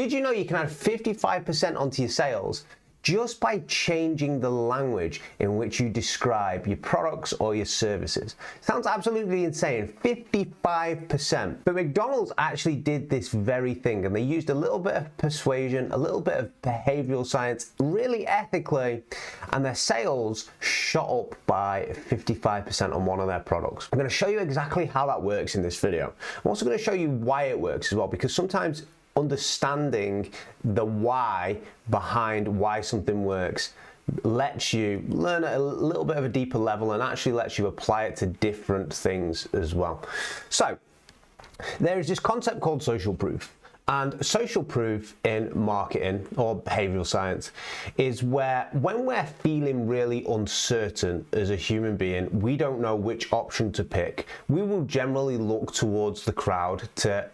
Did you know you can add 55% onto your sales just by changing the language in which you describe your products or your services? Sounds absolutely insane, 55%. But McDonald's actually did this very thing, and they used a little bit of persuasion, a little bit of behavioral science, really ethically, and their sales shot up by 55% on one of their products. I'm going to show you exactly how that works in this video. I'm also going to show you why it works as well, because sometimes understanding the why behind why something works lets you learn at a little bit of a deeper level and actually lets you apply it to different things as well. So there is this concept called social proof. And social proof in marketing or behavioral science is where when we're feeling really uncertain as a human being, we don't know which option to pick, we will generally look towards the crowd to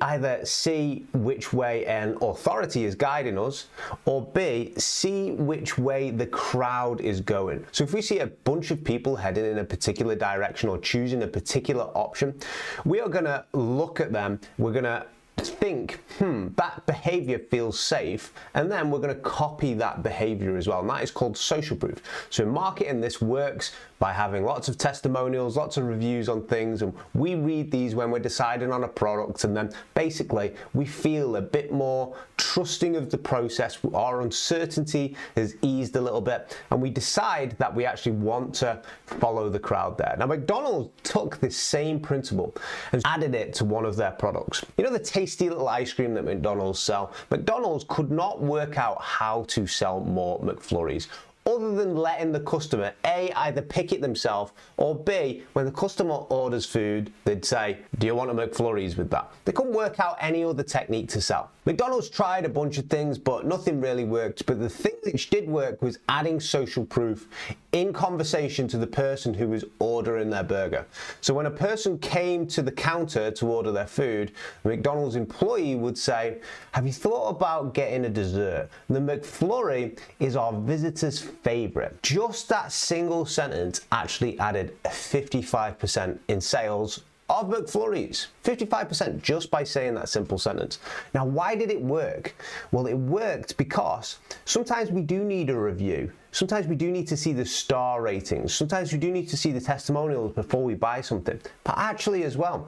either see which way an authority is guiding us, or B, see which way the crowd is going. So if we see a bunch of people heading in a particular direction or choosing a particular option, we are going to look at them, we're going to think, that behavior feels safe, and then we're going to copy that behavior as well, and that is called social proof. So in marketing, this works by having lots of testimonials, lots of reviews on things, and we read these when we're deciding on a product, and then basically we feel a bit more trusting of the process, our uncertainty has eased a little bit, and we decide that we actually want to follow the crowd there. Now McDonald's took this same principle and added it to one of their products. You know the tasty little ice cream that McDonald's sell? McDonald's could not work out how to sell more McFlurries, other than letting the customer A, either pick it themselves, or B, when the customer orders food, they'd say, do you want a McFlurries with that? They couldn't work out any other technique to sell. McDonald's tried a bunch of things, but nothing really worked. But the thing which did work was adding social proof in conversation to the person who was ordering their burger. So when a person came to the counter to order their food, the McDonald's employee would say, have you thought about getting a dessert? The McFlurry is our visitor's favorite. Just that single sentence actually added 55% in sales of McFlurries. 55% just by saying that simple sentence. Now, why did it work? Well, it worked because sometimes we do need a review. Sometimes we do need to see the star ratings. Sometimes we do need to see the testimonials before we buy something. But actually as well,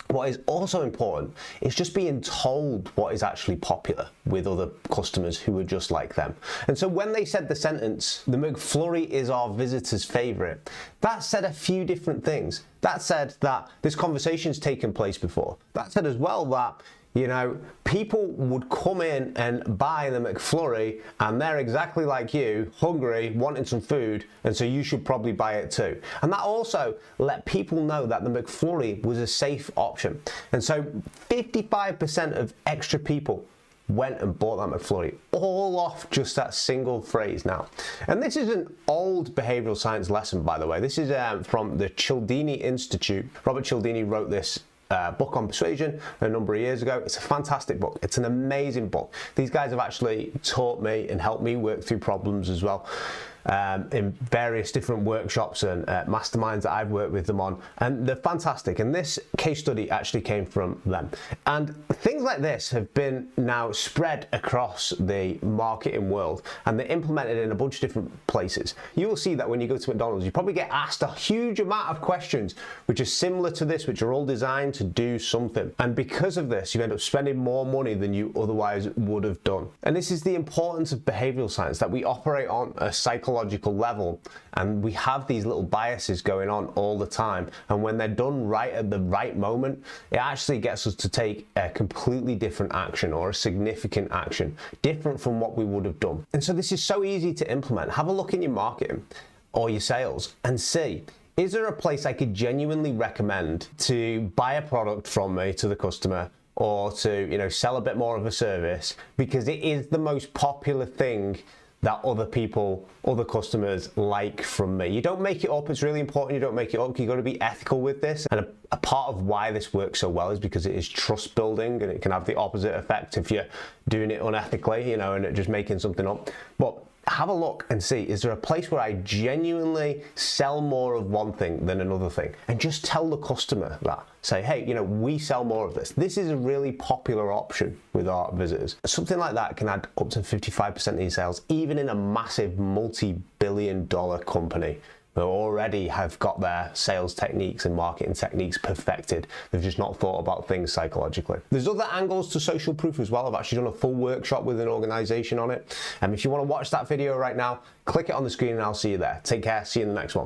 what is also important is just being told what is actually popular with other customers who are just like them. And so when they said the sentence, the McFlurry is our visitor's favorite, that said a few different things. That said that this conversation's taken place before. That said as well that, you know, people would come in and buy the McFlurry and they're exactly like you, hungry, wanting some food, and so you should probably buy it too. And that also let people know that the McFlurry was a safe option. And so 55% of extra people went and bought that McFlurry, all off just that single phrase now. And this is an old behavioral science lesson, by the way. This is from the Cialdini Institute. Robert Cialdini wrote this book on Persuasion a number of years ago. It's a fantastic book. It's an amazing book. These guys have actually taught me and helped me work through problems as well in various different workshops and masterminds that I've worked with them on, and they're fantastic. And this case study actually came from them. And things like this have been now spread across the marketing world, and they're implemented in a bunch of different places. You will see that when you go to McDonald's, you probably get asked a huge amount of questions which are similar to this, which are all designed to do something. And because of this, you end up spending more money than you otherwise would have done. And this is the importance of behavioral science, that we operate on a psychological level, and we have these little biases going on all the time, and when they're done right at the right moment, it actually gets us to take a completely different action, or a significant action different from what we would have done. And so this is so easy to implement. Have a look in your marketing or your sales and see, is there a place I could genuinely recommend to buy a product from me to the customer, or to, you know, sell a bit more of a service because it is the most popular thing that other customers like from me. You don't make it up. It's really important you don't make it up. You've got to be ethical with this. And a part of why this works so well is because it is trust building, and it can have the opposite effect if you're doing it unethically, you know, and just making something up. But have a look and see, is there a place where I genuinely sell more of one thing than another thing? And just tell the customer that. Say, hey, you know, we sell more of this. This is a really popular option with our visitors. Something like that can add up to 55% of your sales, even in a massive multi-billion-dollar company that already have got their sales techniques and marketing techniques perfected. They've just not thought about things psychologically. There's other angles to social proof as well. I've actually done a full workshop with an organization on it. And if you want to watch that video right now, click it on the screen and I'll see you there. Take care. See you in the next one.